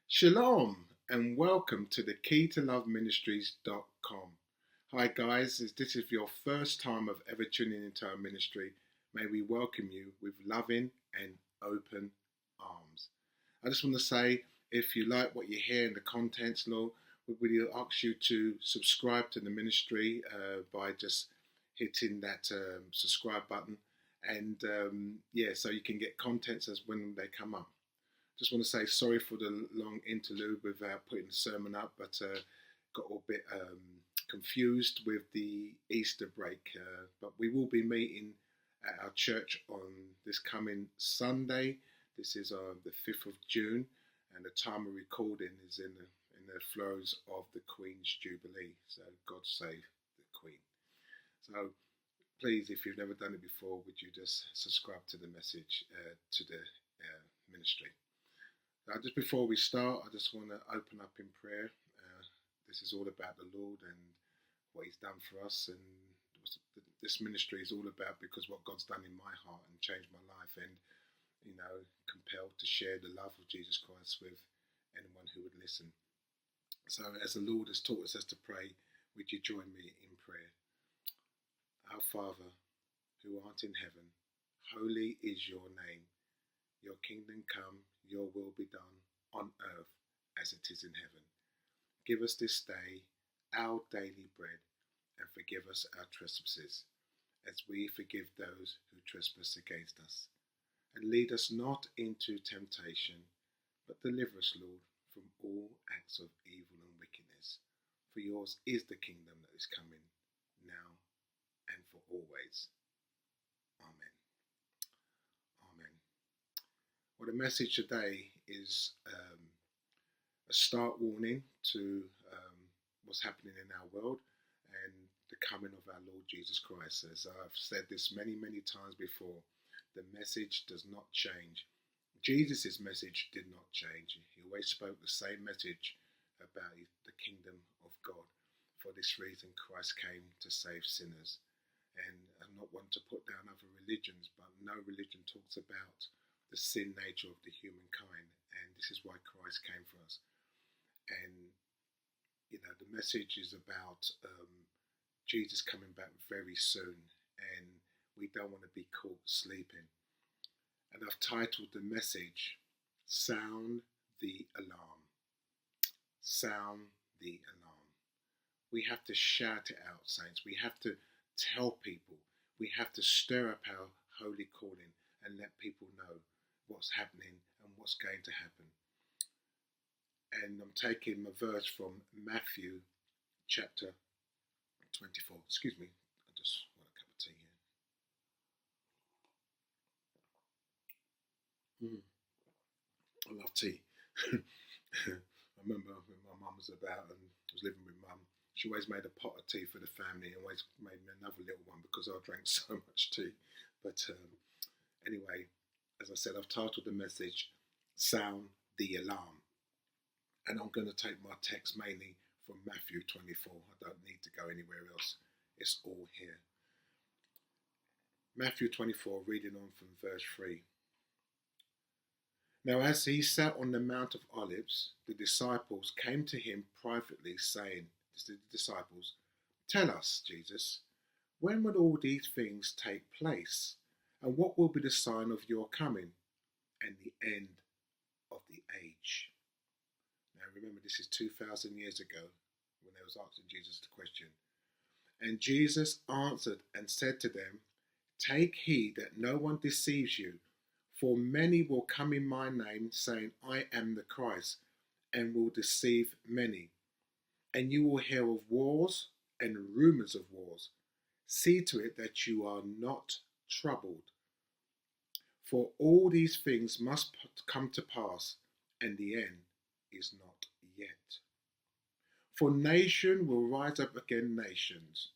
Shalom and welcome to the key to love ministries.com. Hi guys, if this is your first time of ever tuning into our ministry, may we welcome you with loving and open arms. I just want to say, if you like what you hear in the contents, Lord, we really ask you to subscribe to the ministry by just hitting that subscribe button and so you can get contents as when they come up. Just want to say sorry for the long interlude without putting the sermon up, but got a bit confused with the Easter break. But we will be meeting at our church on this coming Sunday. This is the 5th of June, and the time of recording is in the throes of the Queen's Jubilee. So God save the Queen. So please, if you've never done it before, would you just subscribe to the message, to the ministry. Just before we start, I just want to open up in prayer. This is all about the Lord and what He's done for us, and this ministry is all about because what God's done in my heart and changed my life, and compelled to share the love of Jesus Christ with anyone who would listen. So, as the Lord has taught us to pray, would you join me in prayer? Our Father, who art in heaven, holy is your name. Your kingdom come, your will be done on earth as it is in heaven. Give us this day our daily bread, and forgive us our trespasses, as we forgive those who trespass against us. And lead us not into temptation, but deliver us, Lord, from all acts of evil and wickedness. For yours is the kingdom that is coming, now and for always. Amen. Amen. Well, the message today is a start warning to what's happening in our world and the coming of our Lord Jesus Christ. As I've said this many, many times before, the message does not change. Jesus' message did not change. He always spoke the same message about the kingdom of God. For this reason, Christ came to save sinners. And I'm not one to put down other religions, but no religion talks about the sin nature of the humankind, and this is why Christ came for us. And the message is about Jesus coming back very soon, and we don't want to be caught sleeping. And I've titled the message, Sound the Alarm. Sound the alarm. We have to shout it out, saints. We have to tell people. We have to stir up our holy calling and let people know what's happening and what's going to happen. And I'm taking a verse from Matthew chapter 24. Excuse me, I just want a cup of tea here. I love tea. I remember when my mum was about and I was living with mum, she always made a pot of tea for the family and always made me another little one because I drank so much tea. But anyway, as I said, I've titled the message, Sound the Alarm. And I'm going to take my text mainly from Matthew 24. I don't need to go anywhere else. It's all here. Matthew 24, reading on from verse 3. Now as he sat on the Mount of Olives, the disciples came to him privately, saying, Tell us, Jesus, when will all these things take place? And what will be the sign of your coming and the end of the age? Now remember, this is 2,000 years ago when they was asking Jesus the question. And Jesus answered and said to them, Take heed that no one deceives you, for many will come in my name, saying, I am the Christ, and will deceive many. And you will hear of wars and rumours of wars. See to it that you are not troubled. For all these things must come to pass, and the end is not yet. For nation will rise up against nations,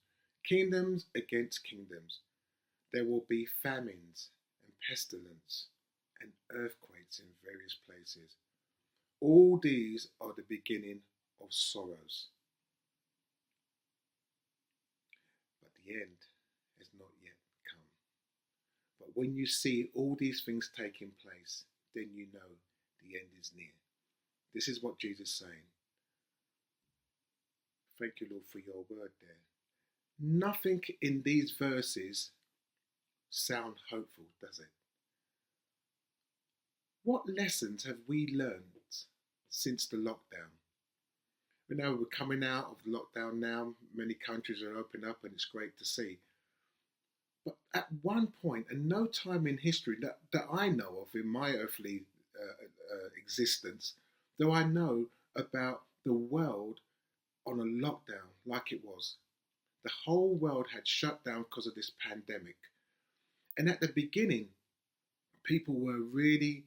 kingdoms against kingdoms. There will be famines and pestilence and earthquakes in various places. All these are the beginning of sorrows. But the end has not yet come. But when you see all these things taking place, then you know the end is near. This is what Jesus is saying. Thank you, Lord, for your word there. Nothing in these verses sound hopeful, does it? What lessons have we learned since the lockdown? We know we're coming out of the lockdown now. Many countries are opening up, and it's great to see. But at one point, and no time in history that I know of in my earthly existence, do I know about the world on a lockdown like it was. The whole world had shut down because of this pandemic. And at the beginning, people were really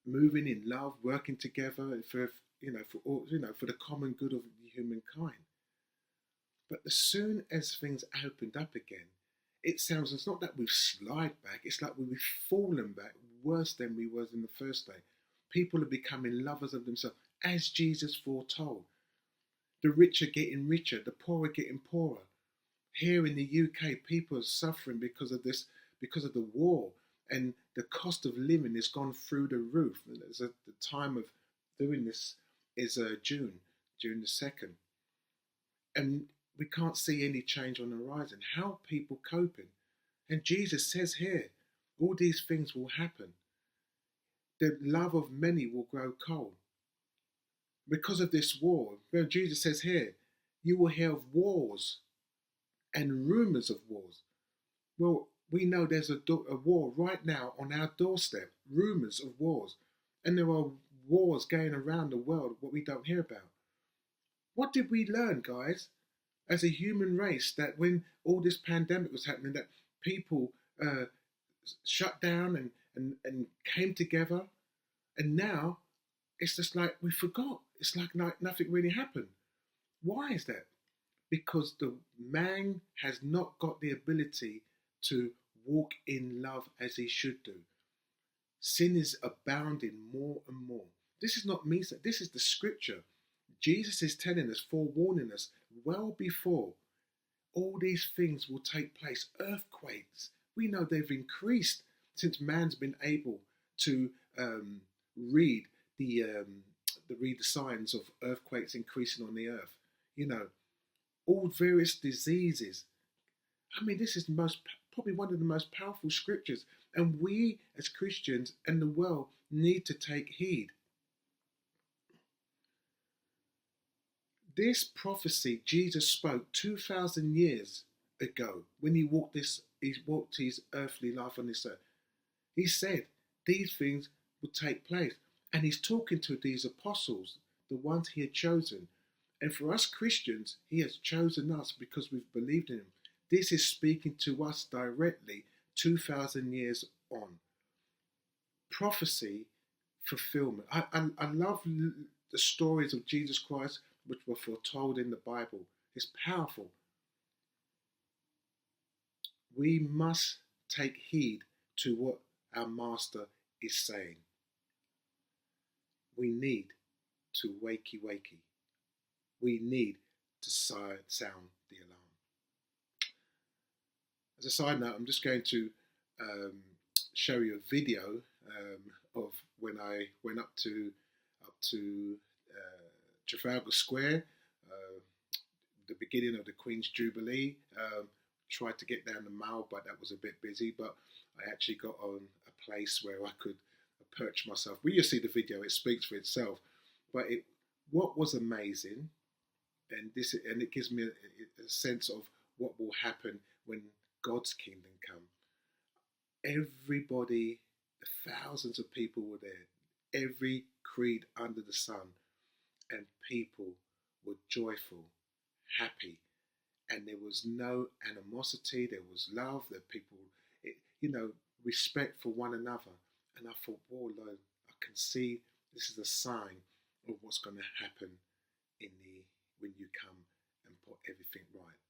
moving in love, working together for for the common good of humankind. But as soon as things opened up again, it sounds, it's not that we've slid back, it's like we've fallen back worse than we was in the first day. People are becoming lovers of themselves, as Jesus foretold. The rich are getting richer, the poor are getting poorer. Here in the UK, people are suffering because of this, because of the war, and the cost of living has gone through the roof. And the time of doing this is June the 2nd. And we can't see any change on the horizon. How are people coping? And Jesus says here, all these things will happen. The love of many will grow cold. Because of this war, Jesus says here, you will hear of wars and rumors of wars. Well, we know there's a war right now on our doorstep, rumors of wars. And there are wars going around the world, what we don't hear about. What did we learn, guys, as a human race, that when all this pandemic was happening, that people shut down and came together, and now it's just like we forgot. It's like nothing really happened. Why is that? Because the man has not got the ability to walk in love as he should do. Sin is abounding more and more. This is not me, this is the scripture. Jesus is telling us, forewarning us, well before all these things will take place. Earthquakes, we know they've increased since man's been able to read the signs of earthquakes increasing on the earth. You know, all various diseases. I mean, this is probably one of the most powerful scriptures, and we as Christians and the world need to take heed. This prophecy Jesus spoke 2,000 years ago when he walked his earthly life on this earth. He said these things would take place, and he's talking to these apostles, the ones he had chosen. And for us Christians, he has chosen us because we've believed in him. This is speaking to us directly 2,000 years on. Prophecy fulfillment. I love the stories of Jesus Christ which were foretold in the Bible. It's powerful. We must take heed to what our Master is saying. We need to wakey. We need to sound the alarm. As a side note, I'm just going to show you a video of when I went up to Trafalgar Square, the beginning of the Queen's Jubilee. Tried to get down the Mall, but that was a bit busy. But I actually got on a place where I could perch myself. When you see the video, it speaks for itself. But what was amazing, and it gives me a sense of what will happen when God's kingdom come. Everybody, thousands of people were there, every creed under the sun, and people were joyful, happy, and there was no animosity. There was love. That people, respect for one another. And I thought, whoa, Lord, I can see this is a sign of what's going to happen when you come and put everything right.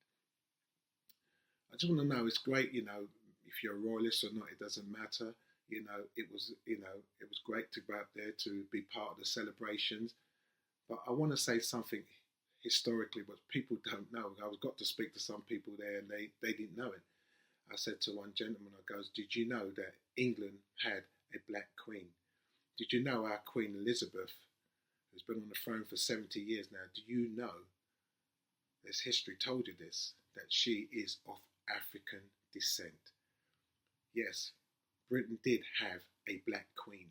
I just want to know, it's great, if you're a royalist or not, it doesn't matter. It was great to go out there to be part of the celebrations. But I want to say something historically, but people don't know. I got to speak to some people there, and they didn't know it. I said to one gentleman, I goes, did you know that England had a black queen? Did you know our Queen Elizabeth has been on the throne for 70 years now? Do you know, as history told you this, that she is of African descent? Yes, Britain did have a black queen,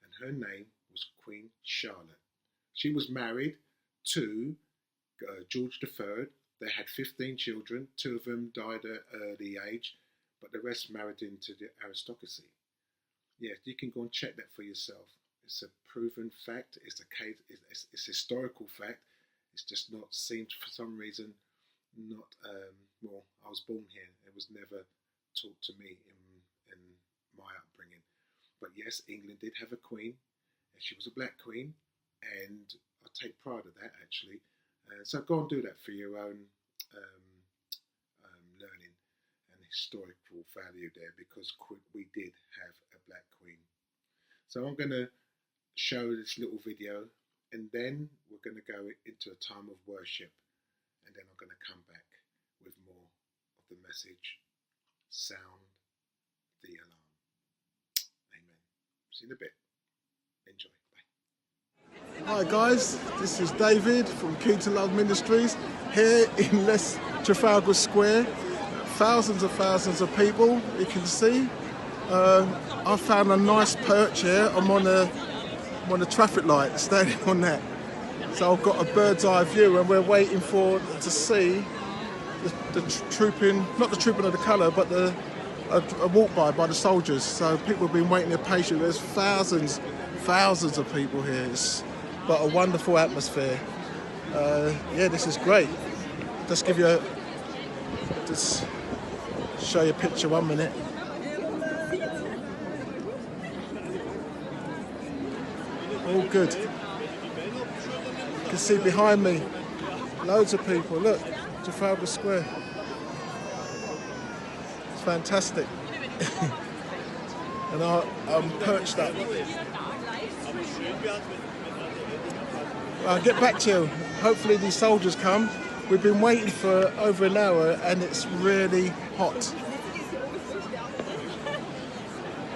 and her name was Queen Charlotte. She was married to George III. They had 15 children. 2 of them died at an early age, but the rest married into the aristocracy. Yes, you can go and check that for yourself. It's a proven fact. It's a case. It's historical fact. It's just not seen for some reason. Not well. I was born here. It was never taught to me in my upbringing. But yes, England did have a queen, and she was a black queen, and I take pride of that actually. So go and do that for your own learning and historical value there, because we did have a black queen. So I'm going to show this little video, and then we're going to go into a time of worship, and then I'm going to come back with more of the message. Sound the alarm. Amen. See you in a bit. Enjoy. Hi guys, this is David from Key to Love Ministries here in Trafalgar Square. Thousands of people, you can see. I found a nice perch here. I'm on a traffic light, standing on that. So I've got a bird's eye view, and we're waiting to see the trooping, not the trooping of the colour, but a walk by the soldiers. So people have been waiting there patiently. There's thousands of people here. But a wonderful atmosphere. Yeah, this is great. Just show you a picture 1 minute. All good. You can see behind me, loads of people. Look, Trafalgar Square. It's fantastic. And I'm perched up. I'll get back to you. Hopefully these soldiers come. We've been waiting for over an hour and it's really hot.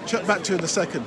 Check back to you in a second.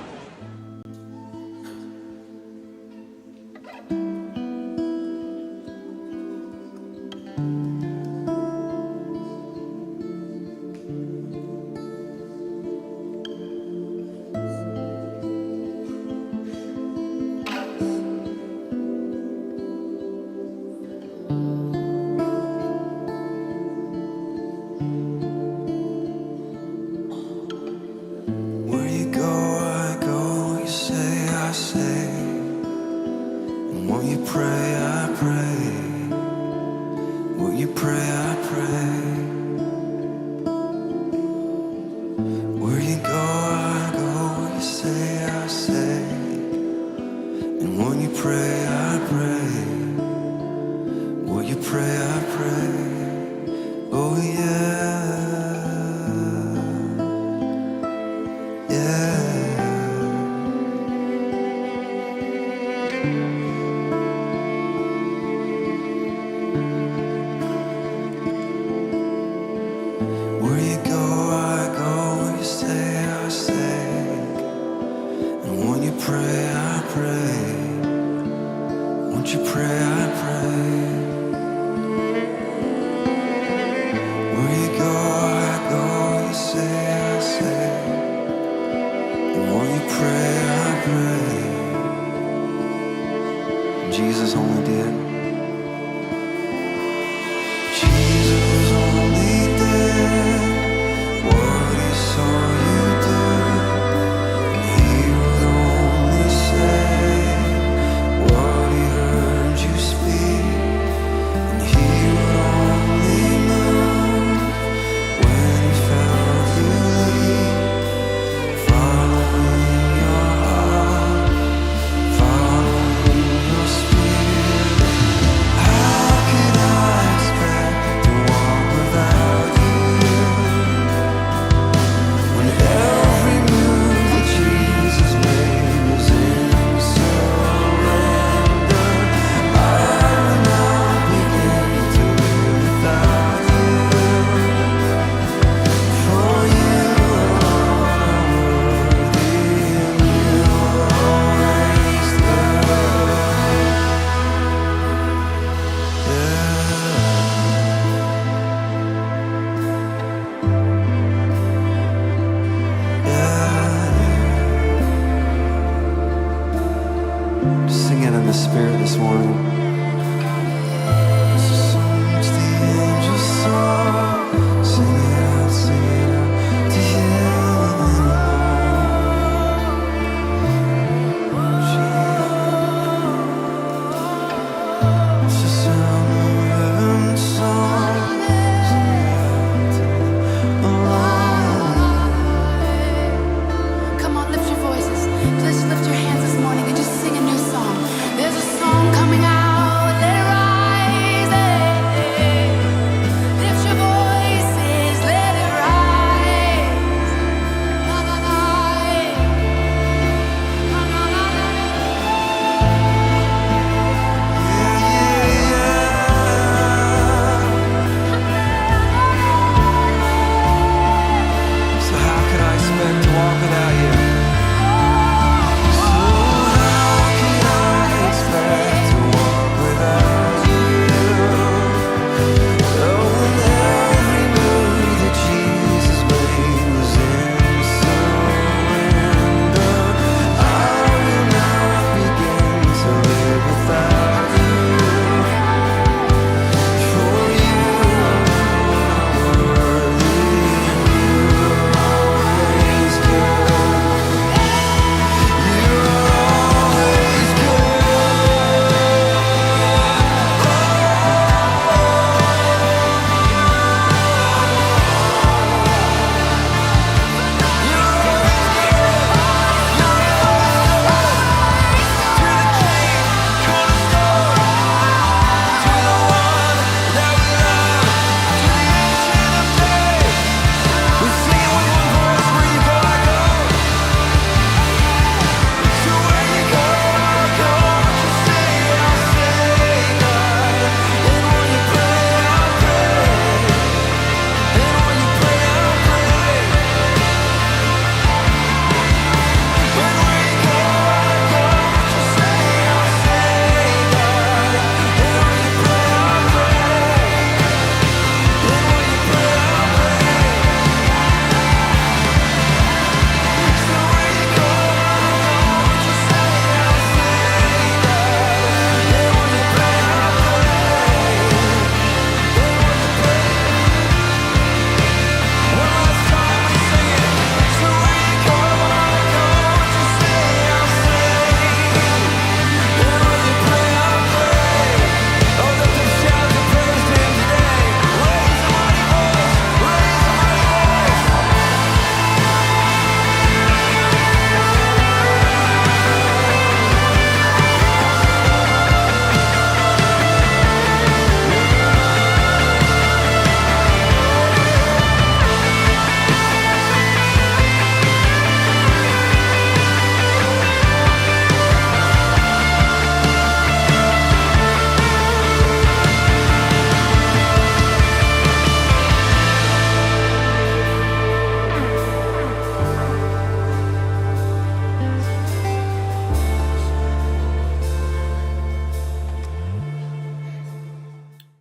Just sing it in the spirit this morning.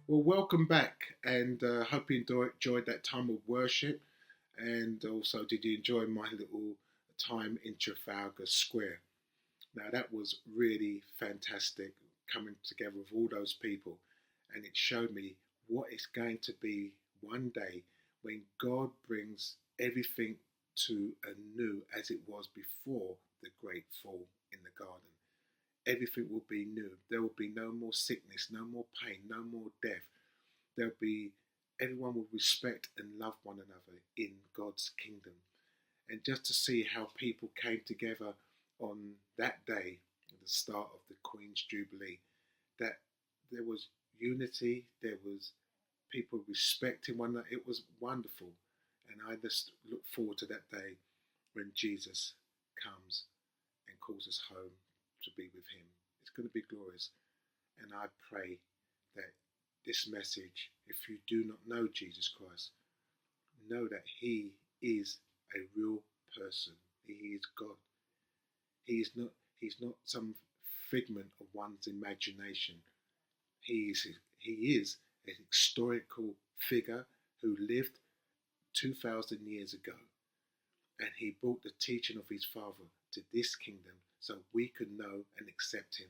Well, welcome back, and hope you enjoyed that time of worship, and also did you enjoy my little time in Trafalgar Square? Now that was really fantastic, coming together with all those people, and it showed me what it's going to be one day when God brings everything to a new as it was before the great fall in the garden. Everything will be new. There will be no more sickness, no more pain, no more death. There'll be Everyone will respect and love one another in God's kingdom. And just to see how people came together on that day, at the start of the Queen's Jubilee, that there was unity, there was people respecting one another. It was wonderful. And I just look forward to that day when Jesus comes and calls us home to be with him. It's going to be glorious. And I pray that this message, if you do not know Jesus Christ, know that he is a real person. He is God. He's not some figment of one's imagination. He is an historical figure who lived 2,000 years ago, and he brought the teaching of his Father to this kingdom so we could know and accept him.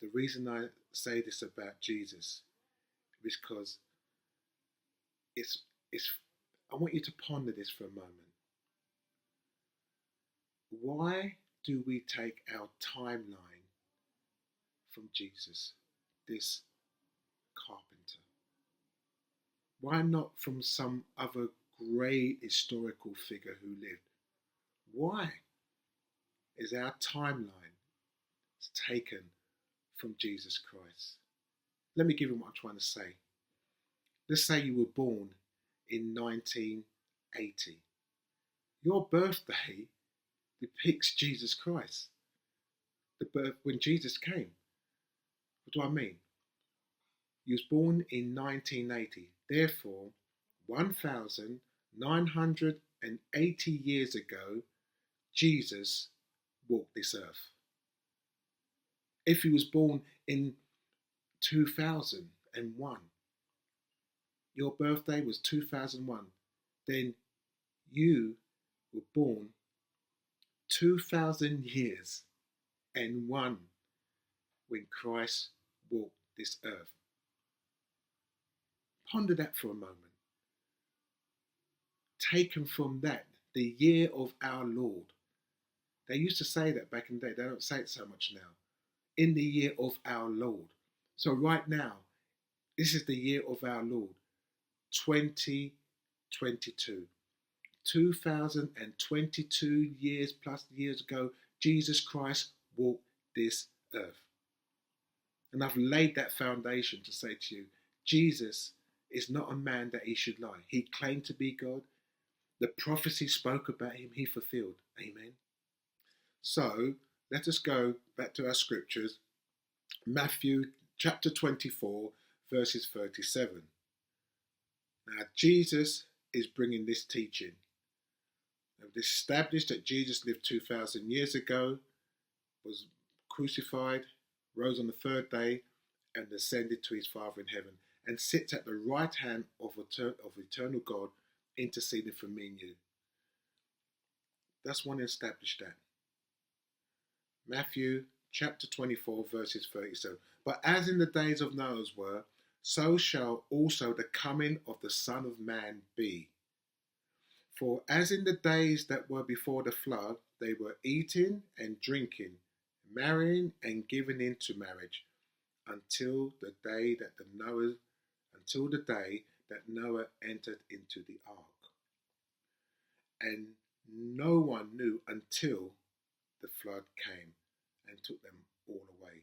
The reason I say this about Jesus is because it's I want you to ponder this for a moment. Why do we take our timeline from Jesus, this carpenter? Why not from some other great historical figure who lived? Why is our timeline taken from Jesus Christ? Let me give you what I'm trying to say. Let's say you were born in 1980. Your birthday depicts Jesus Christ, the birth when Jesus came. What do I mean? He was born in 1980. Therefore, 1,980 years ago, Jesus walked this earth. If he was born in 2001, your birthday was 2001, then you were born 2,000 years and one when Christ walked this earth. Ponder that for a moment. Taken from that, the year of our Lord. They used to say that back in the day. They don't say it so much now. In the year of our Lord. So right now, this is the year of our Lord, 2022. 2022 years plus years ago, Jesus Christ walked this earth. And I've laid that foundation to say to you, Jesus is not a man that he should lie. He claimed to be God. The prophecy spoke about him, he fulfilled. Amen. So let us go back to our scriptures. Matthew chapter 24, verses 37. Now Jesus is bringing this teaching. It's established that Jesus lived 2,000 years ago, was crucified, rose on the third day, and ascended to his Father in heaven, and sits at the right hand of eternal God, interceding for me and you. That's one to establish that. Matthew chapter 24, verses 37. But as in the days of Noah's were, so shall also the coming of the Son of Man be. For as in the days that were before the flood, they were eating and drinking, marrying and giving in to marriage, until the day that Noah entered into the ark. And no one knew until the flood came and took them all away.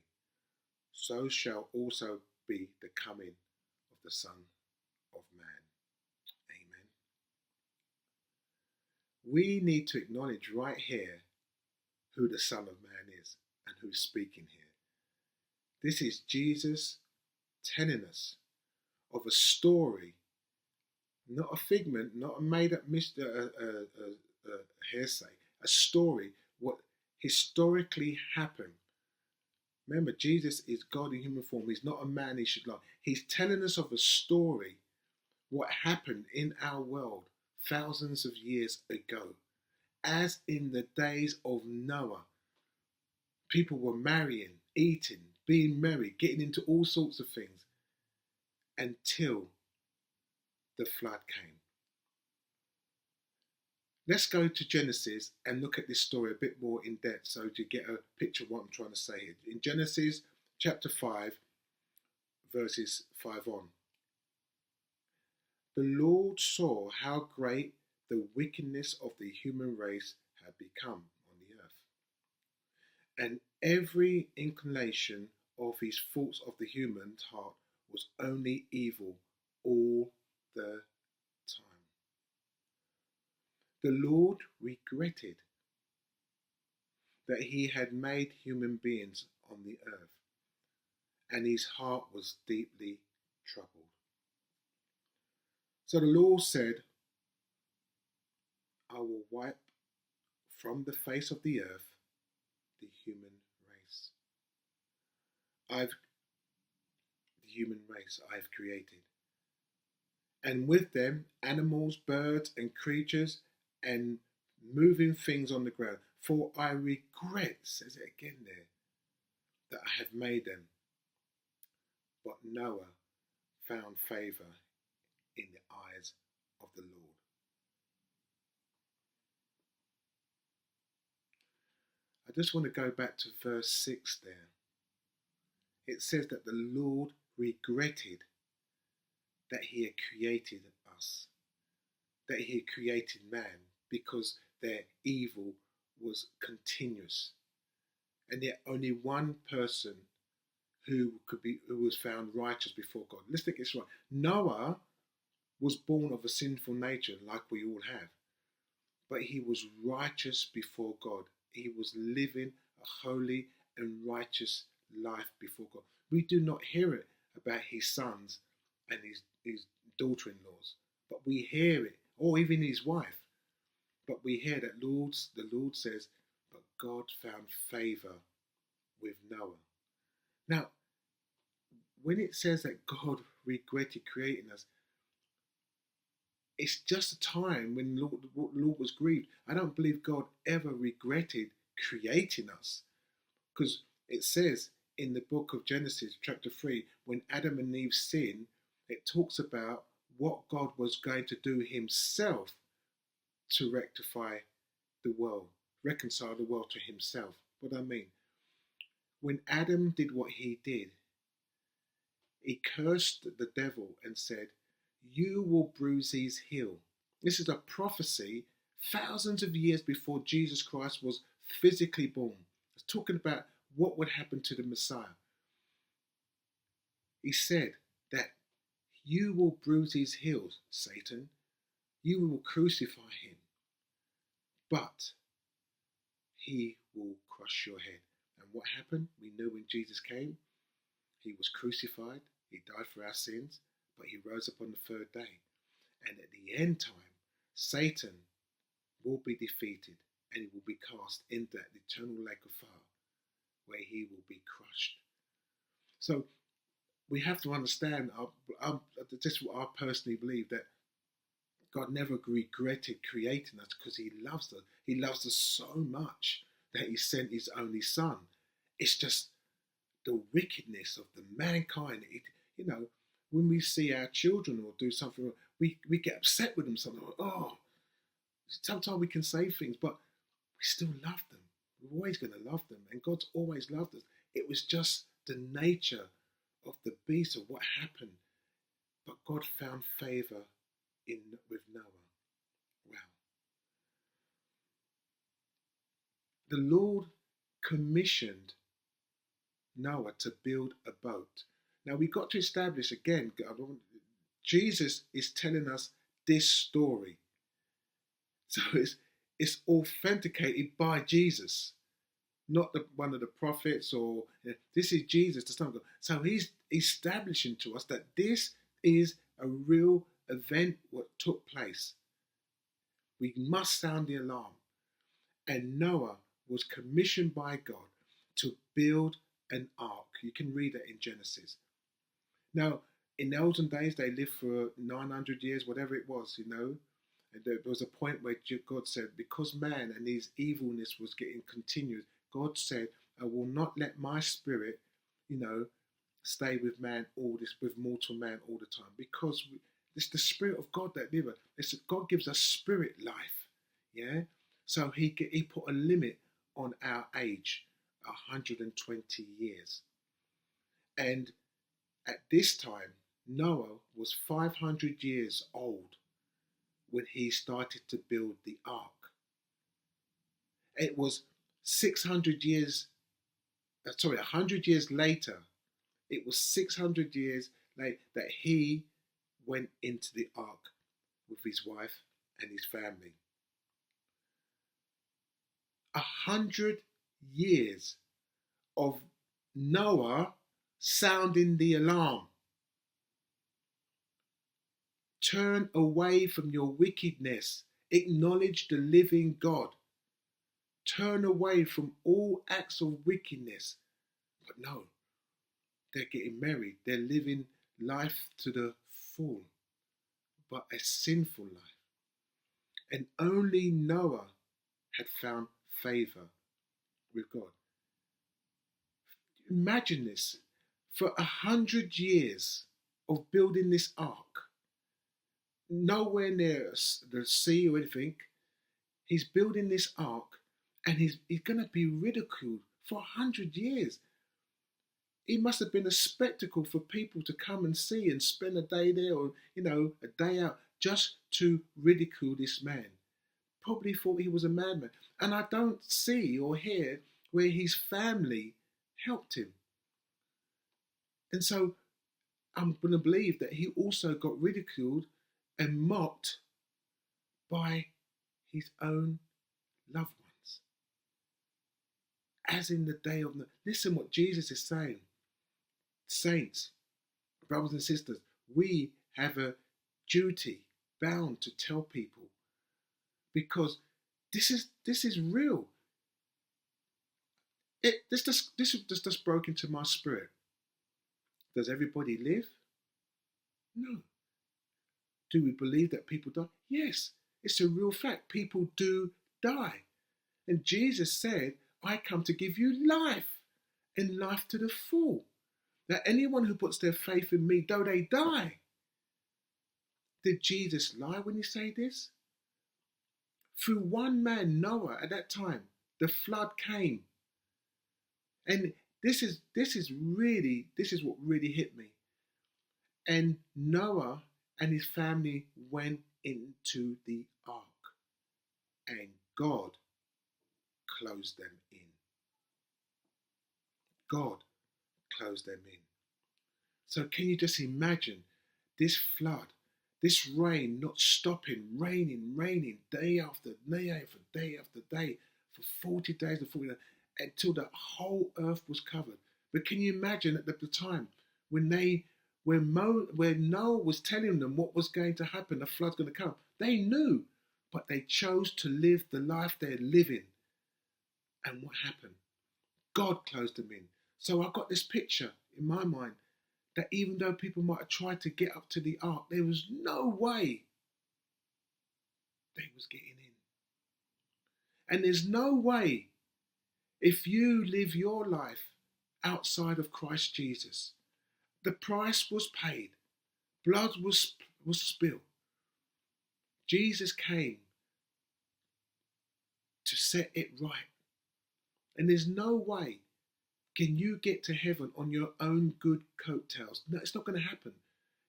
So shall also be the coming of the Son of Man. Amen. We need to acknowledge right here who the Son of Man is and who's speaking here. This is Jesus telling us of a story, not a figment, not a made-up hearsay, a story, what historically happened. Remember, Jesus is God in human form. He's not a man he should lie. He's telling us of a story, what happened in our world thousands of years ago. As in the days of Noah, people were marrying, eating, being merry, getting into all sorts of things until the flood came. Let's go to Genesis and look at this story a bit more in depth so to get a picture of what I'm trying to say here. In Genesis chapter 5, verses 5 on. The Lord saw how great the wickedness of the human race had become on the earth, and every inclination of his thoughts of the human heart was only evil all the time. The Lord regretted that he had made human beings on the earth, and his heart was deeply troubled. So the Lord said, I will wipe from the face of the earth the human race. The human race I've created, and with them animals, birds and creatures and moving things on the ground, For I regret, says it again there, that I have made them. But Noah found favour in the eyes of the Lord. I just want to go back to verse 6 there. It says that the Lord regretted that he had created us, that he had created man, because their evil was continuous. And yet only one person who was found righteous before God. Let's think it's right. Noah was born of a sinful nature, like we all have, but he was righteous before God. He was living a holy and righteous life before God. We do not hear it about his sons and his daughter-in-laws, but we hear it, or even his wife. But we hear that the Lord says, but God found favour with Noah. Now, when it says that God regretted creating us, it's just a time when the Lord was grieved. I don't believe God ever regretted creating us, because it says in the book of Genesis, chapter 3, when Adam and Eve sinned, it talks about what God was going to do himself to rectify the world, reconcile the world to himself. What I mean, when Adam did what he did, he cursed the devil and said, you will bruise his heel. This is a prophecy thousands of years before Jesus Christ was physically born. It's talking about what would happen to the Messiah. He said that you will bruise his heels, Satan. You will crucify him, but he will crush your head. And what happened? We know when Jesus came, he was crucified, he died for our sins, but he rose up on the third day. And at the end time, Satan will be defeated and he will be cast into that eternal lake of fire where he will be crushed. So we have to understand, this is what I personally believe, that God never regretted creating us because he loves us. He loves us so much that he sent his only son. It's just the wickedness of the mankind. When we see our children or do something wrong, we get upset with them. Sometimes we can say things, but we still love them. We're always going to love them, and God's always loved us. It was just the nature of the beast of what happened, but God found favour with Noah. Wow. The Lord commissioned Noah to build a boat. Now we've got to establish again, Jesus is telling us this story. So it's authenticated by Jesus, not one of the prophets, or this is Jesus, the Son of God. So he's establishing to us that this is a real event what took place. We must sound the alarm. And Noah was commissioned by God to build an ark. You can read it in Genesis. Now, in the olden days, they lived for 900 years, whatever it was, And there was a point where God said, because man and his evilness was getting continued, God said, I will not let my spirit, stay with with mortal man all the time, because it's the spirit of God that lives. God gives us spirit life, yeah. So he put a limit on our age, 120 years, and at this time Noah was 500 years old when he started to build the ark. It was 100 years later. It was 600 years later that he went into the ark with his wife and his family. 100 years of Noah sounding the alarm. Turn away from your wickedness. Acknowledge the living God. Turn away from all acts of wickedness. But no, they're getting married. They're living life to the full, but a sinful life. And only Noah had found favour with God. Imagine this. For 100 years of building this ark, nowhere near the sea or anything, he's building this ark, and he's going to be ridiculed for 100 years. It must have been a spectacle for people to come and see and spend a day there, or a day out, just to ridicule this man. Probably thought he was a madman. And I don't see or hear where his family helped him. And so I'm going to believe that he also got ridiculed and mocked by his own loved ones. As in the day of... Listen what Jesus is saying. Saints, brothers and sisters, we have a duty bound to tell people, because this is real. This just broke into my spirit. Does everybody live? No. Do we believe that people die? Yes, it's a real fact. People do die. And Jesus said, I come to give you life, and life to the full. That anyone who puts their faith in me, though they die. Did Jesus lie when he said this? Through one man, Noah, at that time, the flood came. And this is what really hit me. And Noah and his family went into the ark, and God closed them in. God closed them in. So can you just imagine this flood, this rain not stopping, raining, day after day after day after day, for 40 days and 40 days, until the whole earth was covered. But can you imagine at the time when Noah was telling them what was going to happen, the flood's going to come? They knew, but they chose to live the life they're living. And what happened? God closed them in. So I got this picture in my mind that even though people might have tried to get up to the ark, there was no way they was getting in. And there's no way, if you live your life outside of Christ Jesus, the price was paid, blood was spilled. Jesus came to set it right. And there's no way can you get to heaven on your own good coattails. No, it's not going to happen.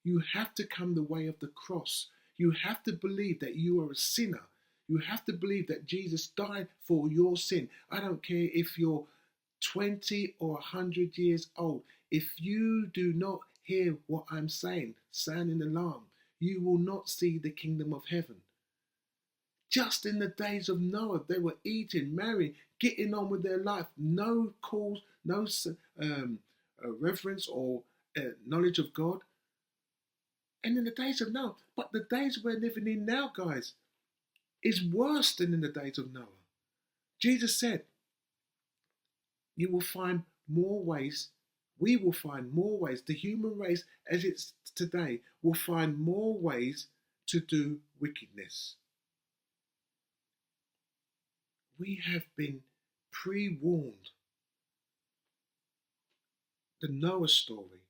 You have to come the way of the cross. You have to believe that you are a sinner. You have to believe that Jesus died for your sin. I don't care if you're 20 or 100 years old. If you do not hear what I'm saying, sound an alarm, you will not see the kingdom of heaven. Just in the days of Noah, they were eating, marrying, getting on with their life. No calls, no reverence or knowledge of God. And in the days of Noah, but the days we're living in now, guys, is worse than in the days of Noah. Jesus said, you will find more ways, we will find more ways, the human race as it's today will find more ways to do wickedness. We have been pre-warned. The Noah story,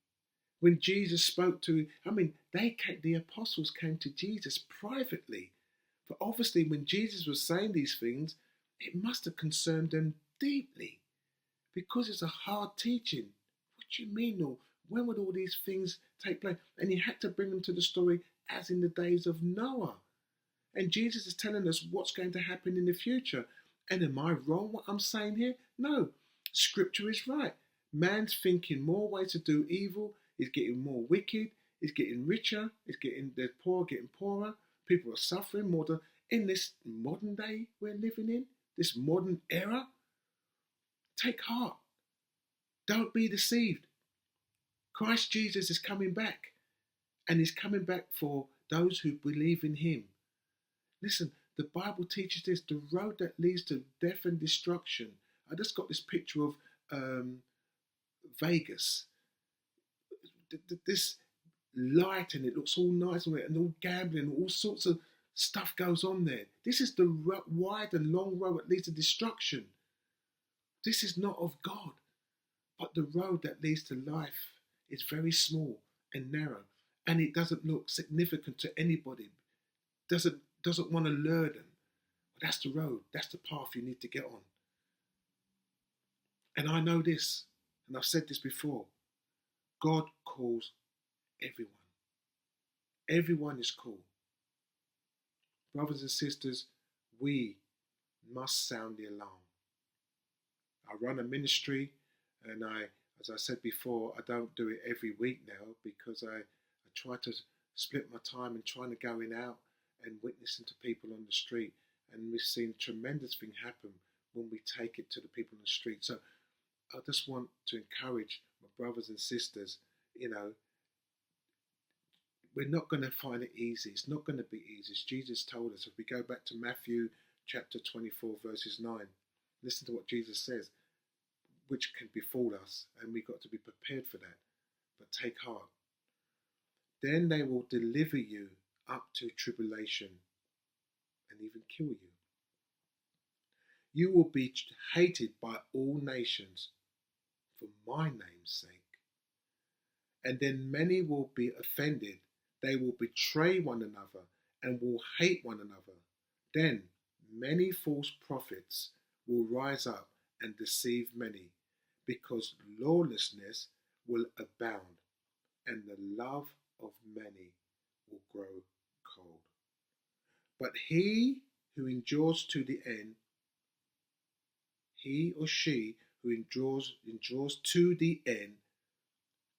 when Jesus spoke to, the apostles came to Jesus privately. But obviously when Jesus was saying these things, it must have concerned them deeply, because it's a hard teaching. What do you mean, Lord? When would all these things take place? And he had to bring them to the story as in the days of Noah. And Jesus is telling us what's going to happen in the future. And am I wrong what I'm saying here? No, scripture is right. Man's thinking more ways to do evil, is getting more wicked, is getting richer, the poor getting poorer, people are suffering more in this modern day we're living in, this modern era. Take heart. Don't be deceived. Christ Jesus is coming back, and he's coming back for those who believe in him. Listen, the Bible teaches this, the road that leads to death and destruction. I just got this picture of Vegas. This light, and it looks all nice and all gambling, all sorts of Stuff goes on there. This is the wide and long road that leads to destruction. This is not of God. But the road that leads to life is very small and narrow, and it doesn't look significant to anybody. Doesn't want to lure them. But that's the road. That's the path you need to get on. And I know this, and I've said this before. God calls everyone. Everyone is called. Brothers and sisters, we must sound the alarm. I run a ministry, and as I said before, I don't do it every week now because I try to split my time in trying to going out and witnessing to people on the street. And we've seen tremendous things happen when we take it to the people on the street. So I just want to encourage my brothers and sisters, we're not going to find it easy. It's not going to be easy. As Jesus told us, if we go back to Matthew chapter 24, verses 9, listen to what Jesus says, which can befall us, and we've got to be prepared for that. But take heart. Then they will deliver you up to tribulation and even kill you. You will be hated by all nations for my name's sake. And then many will be offended. They will betray one another and will hate one another. Then many false prophets will rise up and deceive many, because lawlessness will abound, and the love of many will grow cold. But he who endures to the end, he or she who endures to the end,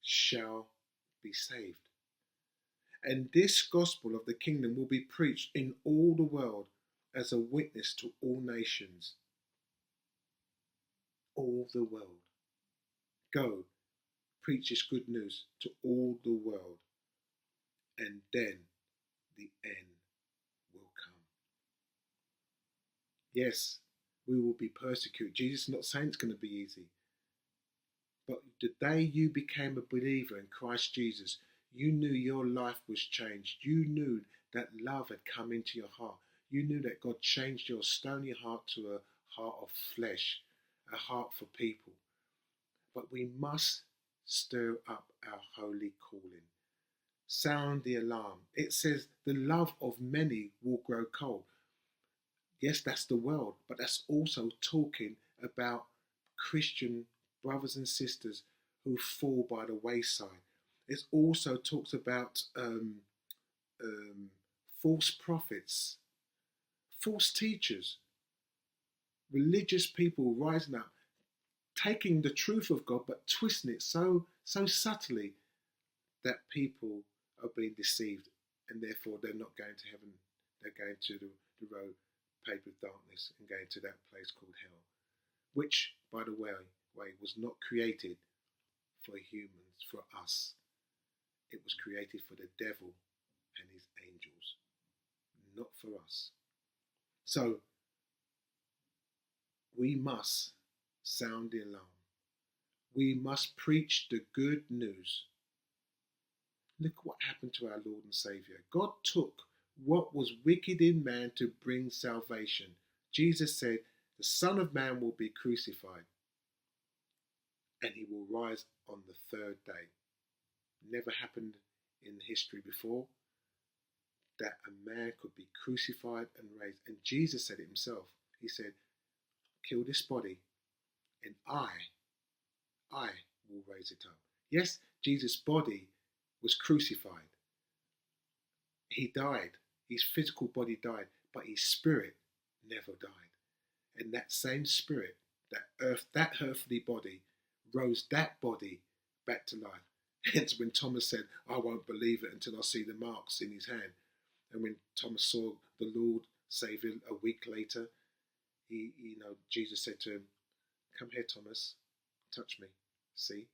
shall be saved. And this gospel of the kingdom will be preached in all the world as a witness to all nations. All the world. Go, preach this good news to all the world, and then the end will come. Yes, we will be persecuted. Jesus is not saying it's going to be easy. But the day you became a believer in Christ Jesus, you knew your life was changed. You knew that love had come into your heart. You knew that God changed your stony heart to a heart of flesh, a heart for people. But we must stir up our holy calling. Sound the alarm. It says the love of many will grow cold. Yes, that's the world, but that's also talking about Christian brothers and sisters who fall by the wayside. It also talks about false prophets, false teachers, religious people rising up, taking the truth of God but twisting it so subtly that people are being deceived, and therefore they're not going to heaven. They're going to the road paved with darkness and going to that place called hell, which, by the way, was not created for humans, for us. It was created for the devil and his angels, not for us. So we must sound the alarm. We must preach the good news. Look what happened to our Lord and Saviour. God took what was wicked in man to bring salvation. Jesus said, the Son of Man will be crucified, and he will rise on the third day. Never happened in history before that a man could be crucified and raised. And Jesus said it himself. He said, kill this body, and I will raise it up. Yes, Jesus' body was crucified. He died. His physical body died, but his spirit never died. And that same spirit, that earthly body, rose that body back to life. Hence when Thomas said, I won't believe it until I see the marks in his hand. And when Thomas saw the Lord Saviour a week later, Jesus said to him, come here, Thomas, touch me, see?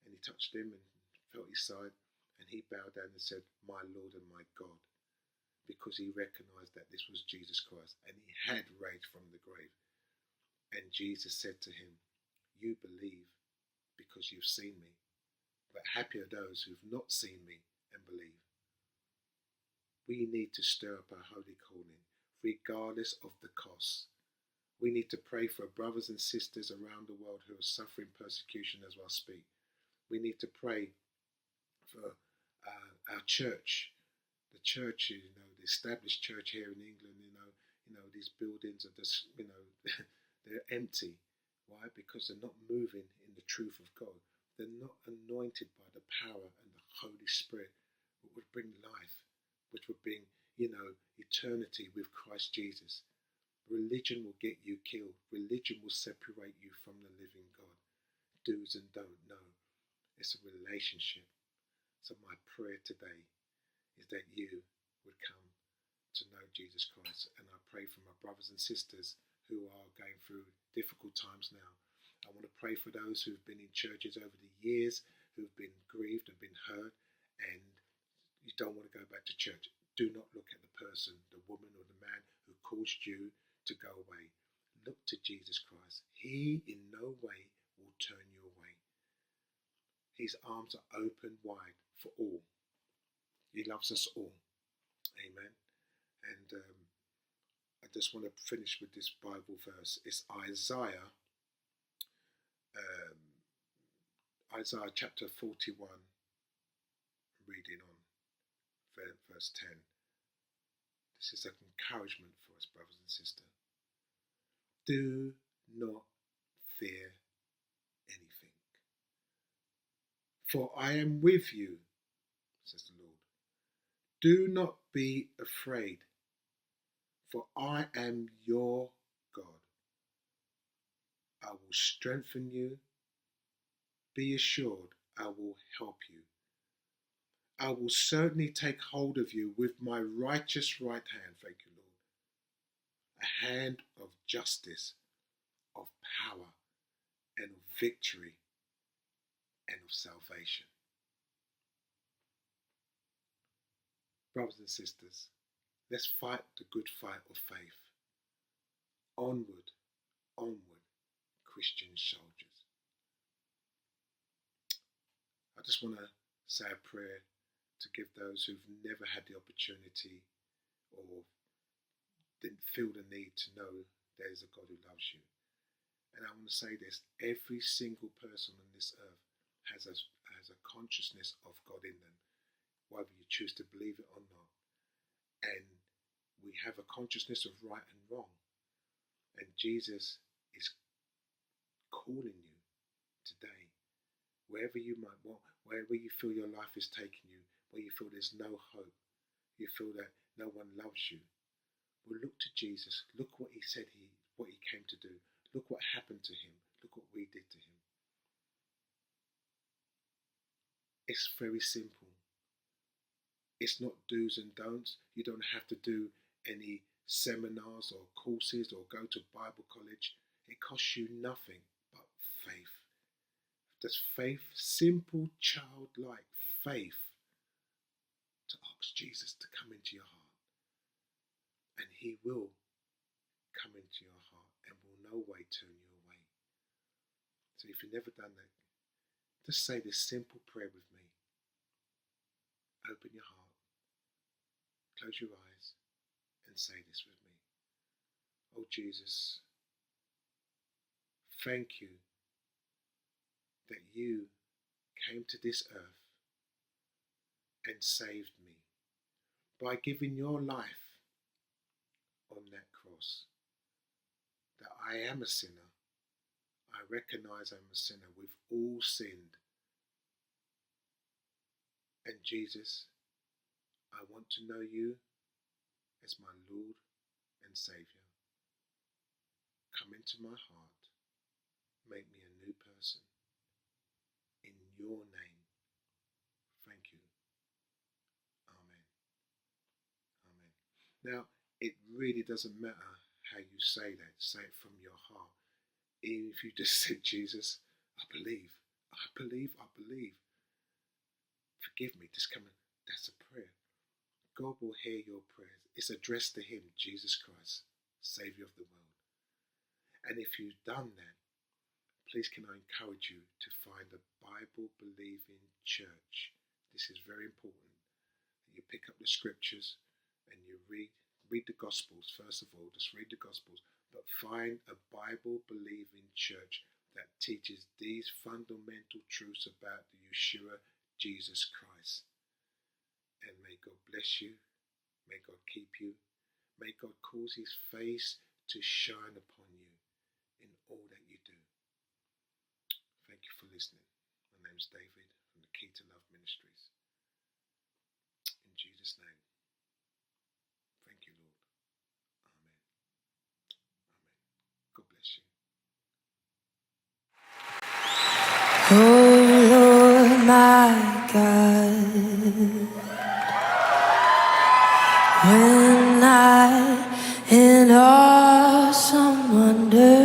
And he touched him and felt his side, and he bowed down and said, my Lord and my God, because he recognized that this was Jesus Christ, and he had raised from the grave. And Jesus said to him, you believe because you've seen me, but happy are those who've not seen me and believe. We need to stir up our holy calling, regardless of the cost. We need to pray for brothers and sisters around the world who are suffering persecution as I speak. We need to pray for our church, the church, the established church here in England. These buildings are just, they're empty. Why? Because they're not moving in the truth of God. They're not anointed by the power and the Holy Spirit, which would bring life, which would bring, eternity with Christ Jesus. Religion will get you killed. Religion will separate you from the living God. Do's and don't. No, it's a relationship. So my prayer today is that you would come to know Jesus Christ. And I pray for my brothers and sisters who are going through difficult times now. I want to pray for those who've been in churches over the years, who've been grieved and been hurt, and you don't want to go back to church. Do not look at the person, the woman or the man who caused you to go away. Look to Jesus Christ. He in no way will turn you away. His arms are open wide for all. He loves us all. Amen. And I just want to finish with this Bible verse. It's Isaiah chapter 41, reading on verse 10. This is an encouragement for us, brothers and sisters. Do not fear anything, for I am with you, says the Lord. Do not be afraid, for I am your God. I will strengthen you. Be assured, I will help you. I will certainly take hold of you with my righteous right hand, thank you, Lord. A hand of justice, of power, and of victory, and of salvation. Brothers and sisters, let's fight the good fight of faith. Onward, onward, Christian soldiers. I just want to say a prayer to give those who've never had the opportunity or didn't feel the need to know there is a God who loves you. And I want to say this, every single person on this earth has a consciousness of God in them, whether you choose to believe it or not. And we have a consciousness of right and wrong. And Jesus is calling you today, wherever you might want, wherever you feel your life is taking you, where you feel there's no hope, you feel that no one loves you. Well, look to Jesus. Look what he said what he came to do. Look what happened to him. Look what we did to him. It's very simple. It's not do's and don'ts. You don't have to do any seminars or courses or go to Bible college. It costs you nothing but faith. Just faith, simple childlike faith, to ask Jesus to come into your heart. And he will come into your heart and will no way turn you away. So if you've never done that, just say this simple prayer with me. Open your heart, close your eyes, and say this with me. Oh Jesus, thank you that you came to this earth and saved me by giving your life on that cross. That I am a sinner. I recognize I'm a sinner. We've all sinned. And Jesus, I want to know you as my Lord and Saviour. Come into my heart. Make me a new person. In your name. Thank you. Amen. Amen. Now, it really doesn't matter how you say that. Say it from your heart. Even if you just said, Jesus, I believe. I believe. I believe. Forgive me. Just come in. That's a prayer. God will hear your prayers. It's addressed to him, Jesus Christ, Saviour of the world. And if you've done that, please can I encourage you to find a Bible-believing church. This is very important. You pick up the scriptures, and you read the Gospels. First of all, just read the Gospels, but find a Bible-believing church that teaches these fundamental truths about the Yeshua, Jesus Christ. And may God bless you. May God keep you. May God cause his face to shine upon you in all that you do. Thank you for listening. My name's David from the Key to Love Ministries. In Jesus' name. Thank you, Lord. Amen. Amen. God bless you. Oh Lord, my God, when I in awesome wonder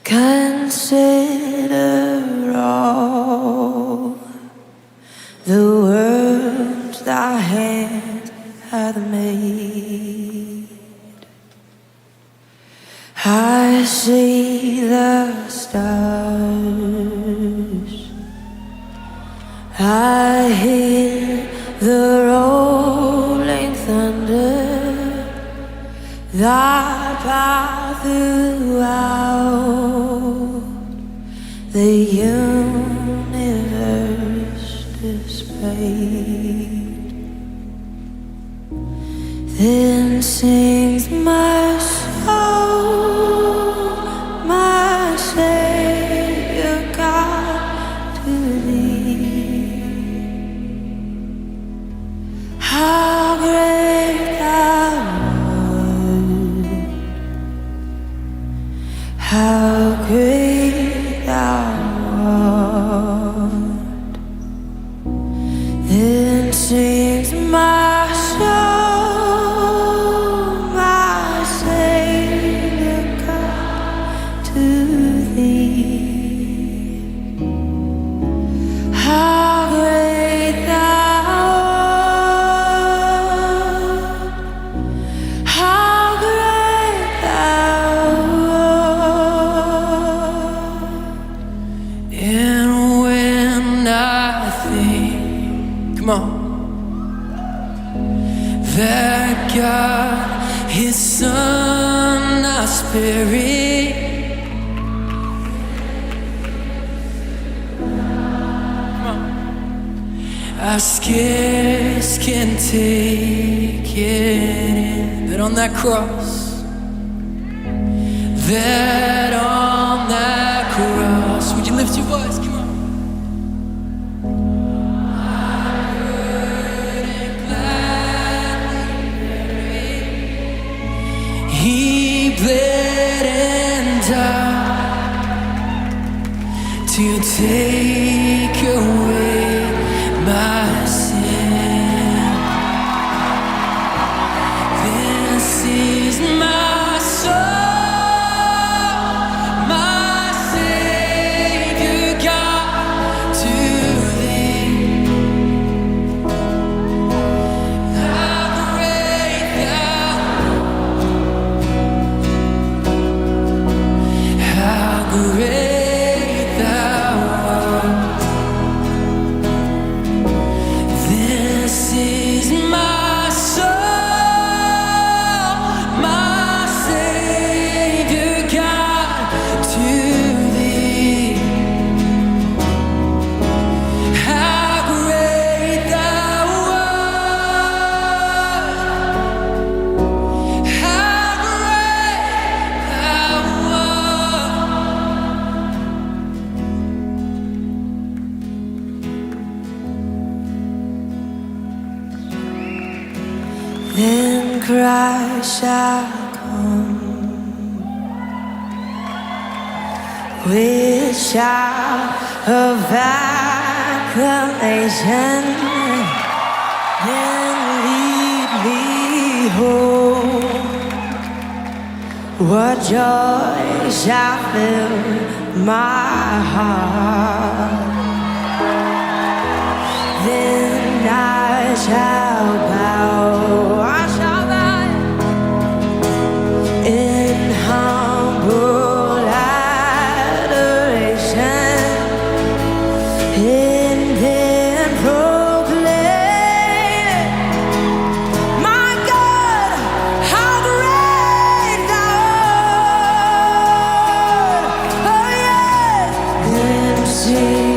consider all the worlds thy hand hath made, I see the stars, I hear the rolling thunder, thy power throughout the universe displayed. Then sings my soul, my Savior God, to thee. How great thou art, how great thou art. Then sings my soul, my Savior God, to thee. How great thou art, how great thou art. And when I think, come on, that God, his Son, our Spirit, come on, I scarce can take it in, that on that cross, that on that cross, would you lift your voice, come on. He bled and died to take away my sin. This is my soul, my Savior God, to thee. How great thou how great thou art. This is my soul, my Savior God, to thee. How great thou art, how great thou art. Then Christ shall come with shout of acclamation, and lead me home. What joy shall fill my heart? Then I shall bow, I shall bow in humble adoration, and then proclaim see.